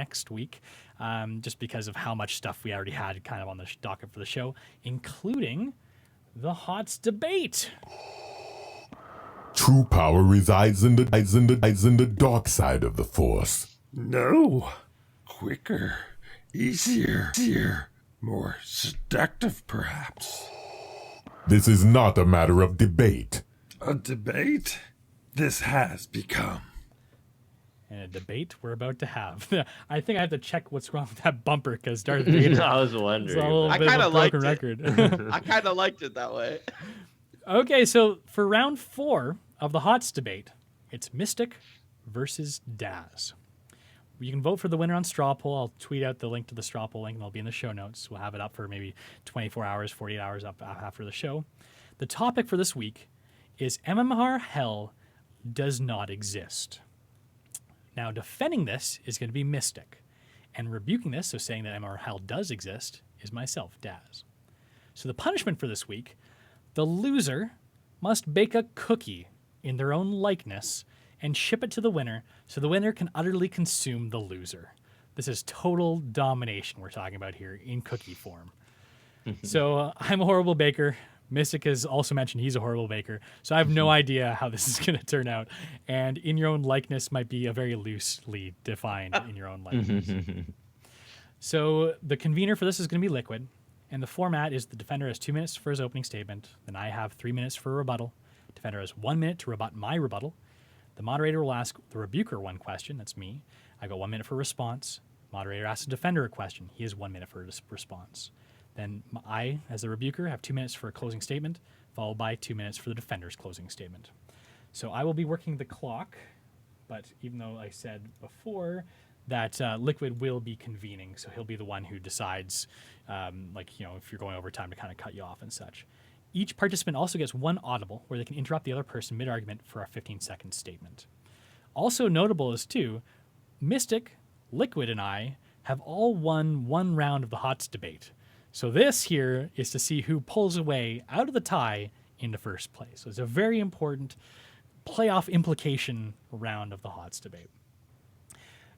next week, just because of how much stuff we already had kind of on the docket for the show, including the HotS debate. True power resides in the dark side of the Force. No. Quicker, easier, more seductive, perhaps. This is not a matter of debate. A debate? This has become. And a debate we're about to have. I think I have to check what's wrong with that bumper because Darth Vader. I was It's a wondering. little I bit of kind a of liked broken it. record. I kind of liked it that way. Okay, so for round 4 of the HotS debate, it's Mystic versus Daz. You can vote for the winner on straw poll. I'll tweet out the link to the straw poll link, and it'll be in the show notes. We'll have it up for maybe 24 hours, 48 hours up after the show. The topic for this week is MMR Hell does not exist. Now, defending this is going to be Mystic, and rebuking this, so saying that MMR Hell does exist, is myself, Daz. So the punishment for this week, the loser must bake a cookie in their own likeness and ship it to the winner so the winner can utterly consume the loser. This is total domination we're talking about here in cookie form. So I'm a horrible baker. Mystic has also mentioned he's a horrible baker. So I have no idea how this is going to turn out. And in your own likeness might be a very loosely defined in your own likeness. So the convener for this is going to be Liqiud. And the format is the defender has 2 minutes for his opening statement. Then I have 3 minutes for a rebuttal. Defender has 1 minute to rebut my rebuttal. The moderator will ask the rebuker one question. That's me. I got 1 minute for response. Moderator asks the defender a question. He has 1 minute for response. Then I, as the rebuker, have 2 minutes for a closing statement, followed by 2 minutes for the defender's closing statement. So I will be working the clock, but even though I said before that Liqiud will be convening, so he'll be the one who decides, if you're going over time to kind of cut you off and such. Each participant also gets one audible where they can interrupt the other person mid-argument for a 15-second statement. Also notable is, too, Mystic, Liqiud, and I have all won one round of the HotS debate. So this here is to see who pulls away out of the tie into first place. So it's a very important playoff implication round of the HotS debate.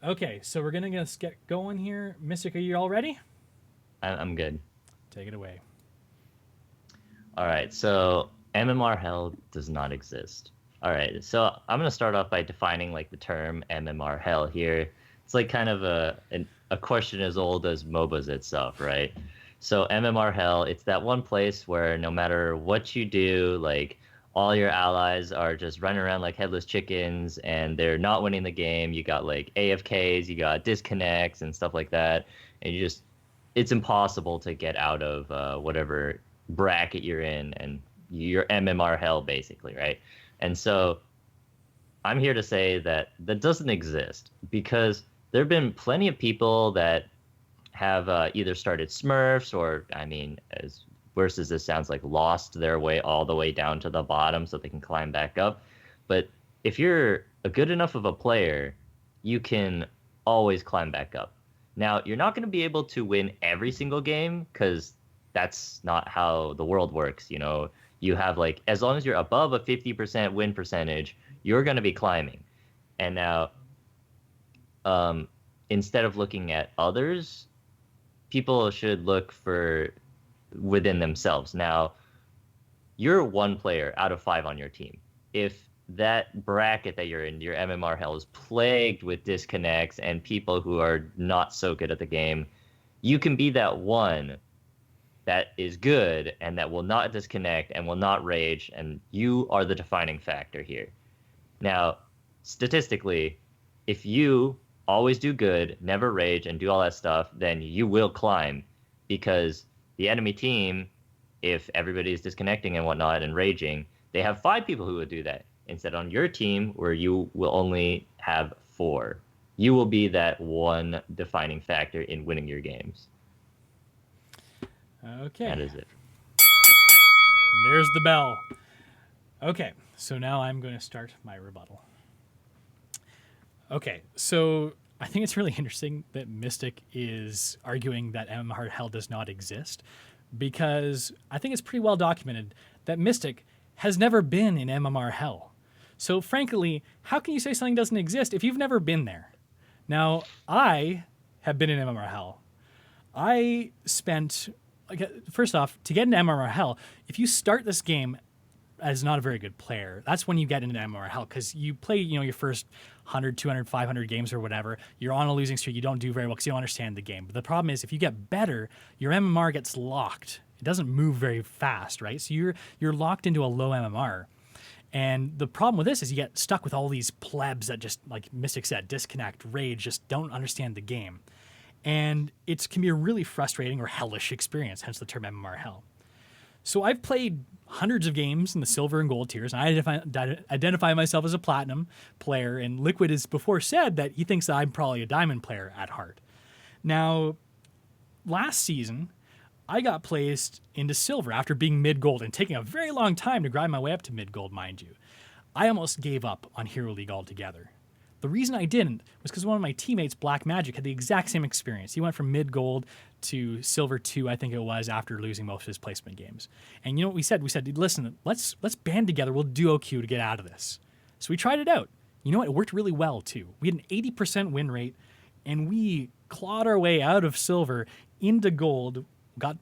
Okay, so we're going to just get going here. Mystic, are you all ready? I'm good. Take it away. All right, so MMR Hell does not exist. All right, so I'm going to start off by defining the term MMR Hell here. It's kind of a question as old as MOBAs itself, right? So MMR Hell, it's that one place where no matter what you do, all your allies are just running around like headless chickens and they're not winning the game. You got AFKs, you got disconnects and stuff like that. And it's impossible to get out of whatever bracket you're in, and you're MMR Hell basically, right? And so I'm here to say that doesn't exist, because there have been plenty of people that have either started Smurfs or, as worse as this sounds, lost their way all the way down to the bottom so they can climb back up. But if you're a good enough of a player, you can always climb back up. Now, you're not going to be able to win every single game, because that's not how the world works. You have as long as you're above a 50% win percentage, you're going to be climbing. And now, instead of looking at others, people should look for within themselves. Now, you're one player out of 5 on your team. If that bracket that you're in, your MMR Hell, is plagued with disconnects and people who are not so good at the game, you can be that one that is good and that will not disconnect and will not rage, and you are the defining factor here. Now, statistically, if you always do good, never rage, and do all that stuff, then you will climb, because the enemy team, if everybody is disconnecting and whatnot and raging, they have 5 people who will do that. Instead, on your team, where you will only have 4, you will be that one defining factor in winning your games. Okay. That is it. There's the bell. Okay, so now I'm going to start my rebuttal. Okay, so I think it's really interesting that Mystic is arguing that MMR Hell does not exist, because I think it's pretty well documented that Mystic has never been in MMR Hell. So frankly, how can you say something doesn't exist if you've never been there? Now, I have been in MMR Hell. I spent, first off, to get into MMR Hell, if you start this game as not a very good player, that's when you get into MMR Hell, because you play, your first 100, 200, 500 games or whatever. You're on a losing streak. You don't do very well because you don't understand the game. But the problem is, if you get better, your MMR gets locked. It doesn't move very fast, right? So you're locked into a low MMR. And the problem with this is you get stuck with all these plebs that just, like Mystic said, disconnect, rage, just don't understand the game. And it can be a really frustrating or hellish experience, hence the term MMR Hell. So I've played hundreds of games in the silver and gold tiers, and I identify myself as a platinum player, and Liqiud has before said that he thinks that I'm probably a diamond player at heart. Now, last season, I got placed into silver after being mid-gold and taking a very long time to grind my way up to mid-gold, mind you. I almost gave up on Hero League altogether. The reason I didn't was because one of my teammates, Black Magic, had the exact same experience. He went from mid-gold to silver 2, I think it was, after losing most of his placement games. And you know what we said? We said, listen, let's band together. We'll duo queue to get out of this. So we tried it out. You know what? It worked really well, too. We had an 80% win rate, and we clawed our way out of silver into gold.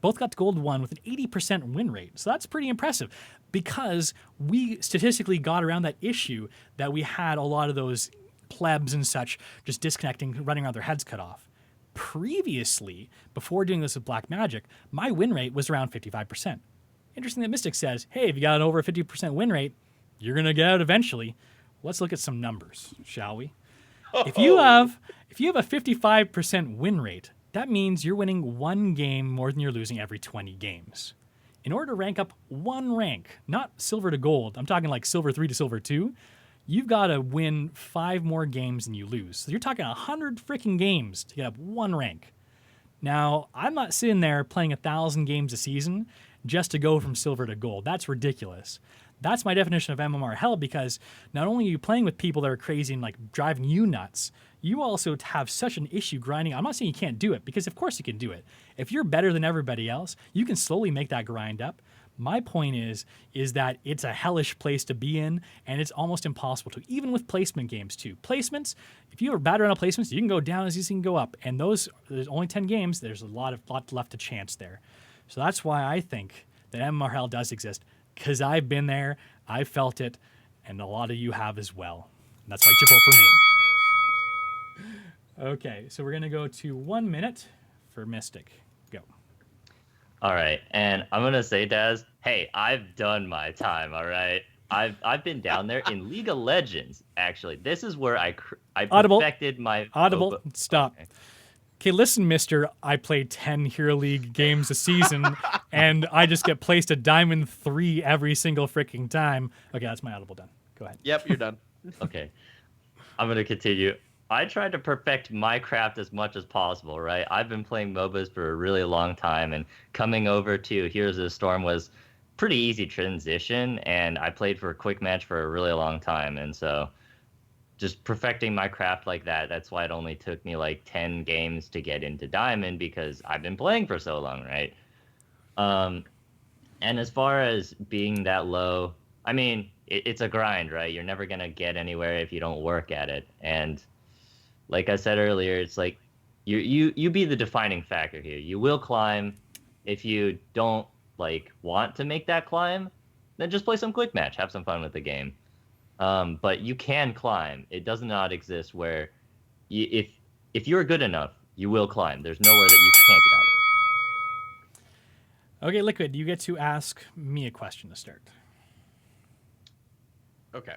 Both got to gold 1 with an 80% win rate. So that's pretty impressive because we statistically got around that issue that we had a lot of those plebs and such just disconnecting, running around their heads cut off. Previously, before doing this with Black Magic, my win rate was around 55%. Interesting that Mystic says, hey, if you got an over a 50% win rate, you're going to get out eventually. Let's look at some numbers, shall we? If you have a 55% win rate, that means you're winning one game more than you're losing every 20 games. In order to rank up one rank, not silver to gold, I'm talking like silver 3 to silver 2, you've got to win 5 more games than you lose. So you're talking 100 freaking games to get up one rank. Now, I'm not sitting there playing 1,000 games a season just to go from silver to gold. That's ridiculous. That's my definition of MMR Hell, because not only are you playing with people that are crazy and like driving you nuts, you also have such an issue grinding. I'm not saying you can't do it, because of course you can do it. If you're better than everybody else, you can slowly make that grind up. My point is that it's a hellish place to be in, and it's almost impossible to, even with placement games too. Placements, if you are bad around placements, you can go down as you can go up. And there's only 10 games, there's a lot left to chance there. So that's why I think that MMR Hell does exist, because I've been there, I've felt it, and a lot of you have as well. And that's why you should vote for me. Okay, so we're going to go to 1 minute for Mystic. Go. All right, and I'm gonna say, Daz, hey, I've done my time. All right, I've been down there in League of Legends. Actually, this is where I perfected my Audible. Stop. Okay, listen, Mister. I play 10 Hero League games a season, and I just get placed at Diamond 3 every single freaking time. Okay, that's my Audible done. Go ahead. Yep, you're done. Okay, I'm gonna continue. I tried to perfect my craft as much as possible, right? I've been playing MOBAs for a really long time, and coming over to Heroes of the Storm was pretty easy transition, and I played for a quick match for a really long time, and so just perfecting my craft like that, that's why it only took me like 10 games to get into Diamond, because I've been playing for so long, right? And as far as being that low, I mean, it's a grind, right? You're never going to get anywhere if you don't work at it, and like I said earlier, it's like you be the defining factor here. You will climb. If you don't like want to make that climb, then just play some quick match, have some fun with the game. But you can climb. It does not exist where if you're good enough, you will climb. There's nowhere that you can't get out of it. Okay, Liqiud, you get to ask me a question to start. Okay.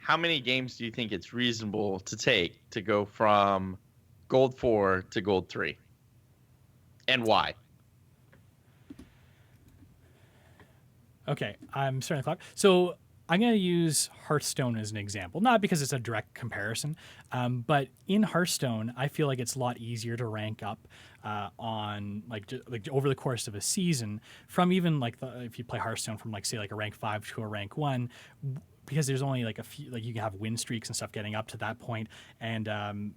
How many games do you think it's reasonable to take to go from gold 4 to gold 3? And why? Okay, I'm starting the clock. So I'm going to use Hearthstone as an example, not because it's a direct comparison, but in Hearthstone, I feel like it's a lot easier to rank up on like over the course of a season from even like if you play Hearthstone from like say like a rank 5 to a rank 1. Because there's only like a few, like you can have win streaks and stuff getting up to that point, and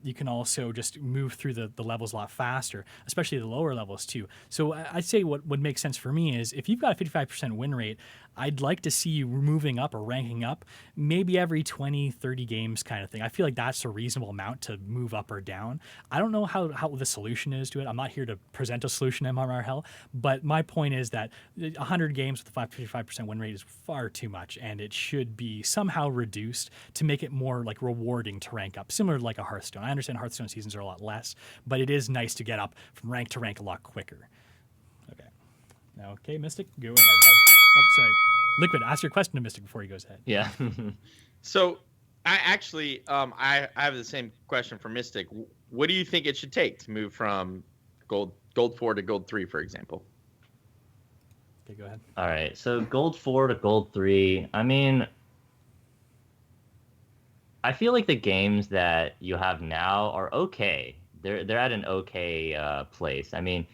you can also just move through the levels a lot faster, especially the lower levels too. So I'd say what would make sense for me is if you've got a 55% win rate, I'd like to see you moving up or ranking up maybe every 20, 30 games kind of thing. I feel like that's a reasonable amount to move up or down. I don't know how the solution is to it. I'm not here to present a solution, MMR Hell, but my point is that 100 games with a 55% win rate is far too much, and it should be somehow reduced to make it more like rewarding to rank up, similar to like a Hearthstone. I understand Hearthstone seasons are a lot less, but it is nice to get up from rank to rank a lot quicker. Okay. Now, okay, Mystic, go ahead, bud. Oh, sorry. Liquid, ask your question to Mystic before he goes ahead. Yeah. So I actually, I have the same question for Mystic. What do you think it should take to move from gold 4 to gold 3, for example? Okay, go ahead. All right. So gold 4 to gold 3. I mean, I feel like the games that you have now are okay. They're at an okay place. I mean,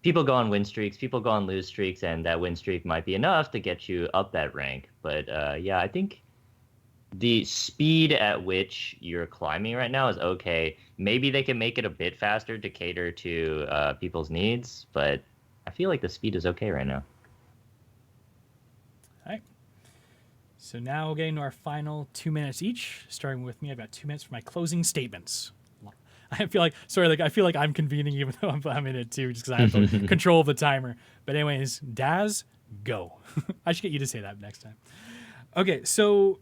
people go on win streaks, people go on lose streaks, and that win streak might be enough to get you up that rank. But yeah, I think the speed at which you're climbing right now is okay. Maybe they can make it a bit faster to cater to people's needs, but I feel like the speed is okay right now. All right. So now we're getting to our final 2 minutes each. Starting with me, I've got 2 minutes for my closing statements. I feel like I'm convening even though I'm in it too, just because I have the control of the timer. But anyways, Daz, go. I should get you to say that next time. Okay, so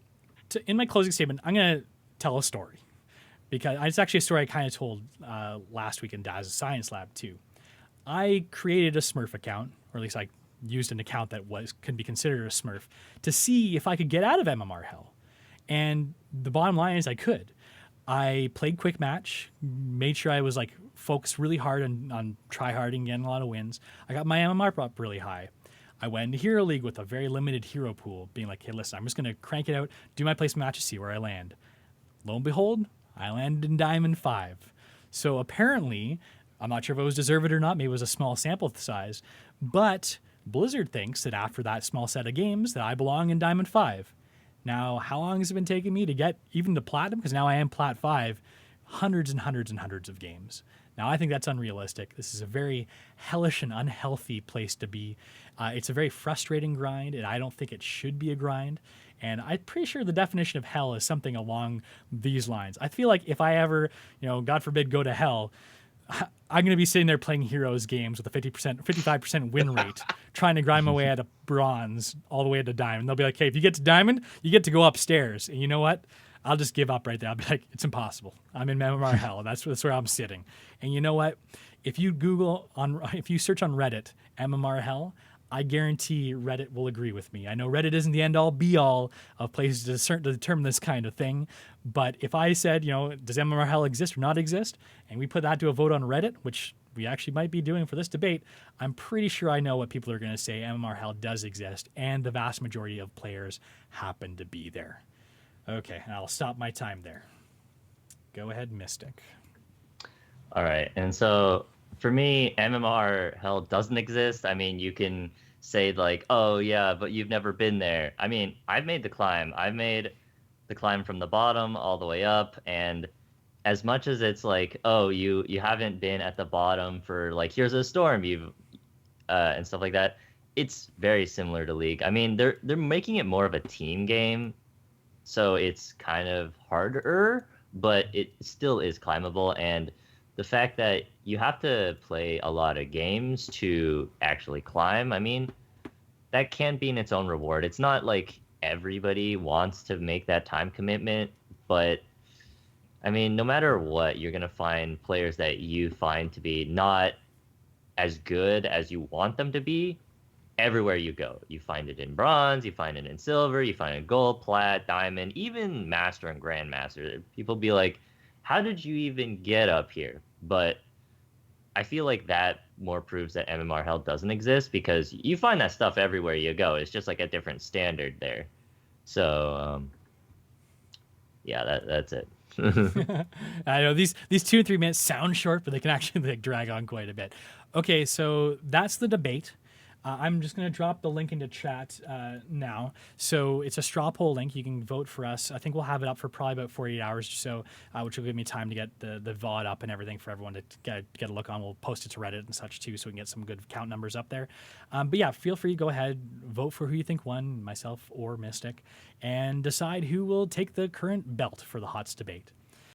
in my closing statement, I'm going to tell a story. Because it's actually a story I kind of told last week in Daz's Science Lab too. I created a Smurf account, or at least I used an account that could be considered a Smurf, to see if I could get out of MMR Hell. And the bottom line is I could. I played quick match, made sure I was like focused really hard on try-harding, getting a lot of wins. I got my MMR up really high. I went into Hero League with a very limited hero pool, being like, hey, listen, I'm just going to crank it out, do my placement matches, see where I land. Lo and behold, I landed in Diamond 5. So apparently, I'm not sure if it was deserved or not, maybe it was a small sample size, but Blizzard thinks that after that small set of games that I belong in Diamond 5. Now, how long has it been taking me to get even to Platinum? Because now I am Plat 5, hundreds and hundreds and hundreds of games. Now, I think that's unrealistic. This is a very hellish and unhealthy place to be. It's a very frustrating grind, and I don't think it should be a grind. And I'm pretty sure the definition of hell is something along these lines. I feel like if I ever, God forbid, go to hell, I'm going to be sitting there playing Heroes games with a 55% win rate, trying to grind my way out of bronze all the way to diamond. They'll be like, hey, if you get to diamond, you get to go upstairs. And you know what? I'll just give up right there. I'll be like, it's impossible. I'm in MMR Hell. That's where I'm sitting. And you know what? If you search on Reddit, MMR Hell, I guarantee Reddit will agree with me. I know Reddit isn't the end-all, be-all of places to determine this kind of thing, but if I said, does MMR Hell exist or not exist, and we put that to a vote on Reddit, which we actually might be doing for this debate, I'm pretty sure I know what people are going to say. MMR Hell does exist, and the vast majority of players happen to be there. Okay, I'll stop my time there. Go ahead, Mystic. All right, and so for me, MMR Hell doesn't exist. I mean, you can say like, oh yeah, but you've never been there. I mean, I've made the climb. I've made the climb from the bottom all the way up, and as much as it's like, oh, you haven't been at the bottom for like Here's a Storm, and stuff like that, it's very similar to League. I mean, they're making it more of a team game, so it's kind of harder, but it still is climbable. And the fact that you have to play a lot of games to actually climb, I mean, that can be in its own reward. It's not like everybody wants to make that time commitment, but I mean, no matter what, you're going to find players that you find to be not as good as you want them to be everywhere you go. You find it in bronze, you find it in silver, you find it in gold, plat, diamond, even master and grandmaster. People be like, how did you even get up here? But I feel like that more proves that MMR Hell doesn't exist, because you find that stuff everywhere you go. It's just like a different standard there. So, yeah, that's it. I know these 2 and 3 minutes sound short, but they can actually drag on quite a bit. Okay, so that's the debate. I'm just going to drop the link into chat now. So it's a straw poll link. You can vote for us. I think we'll have it up for probably about 48 hours or so, which will give me time to get the VOD up and everything for everyone to get a look on. We'll post it to Reddit and such too, so we can get some good count numbers up there. But yeah, feel free to go ahead, vote for who you think won, myself or Mystic, and decide who will take the current belt for the HotS debate.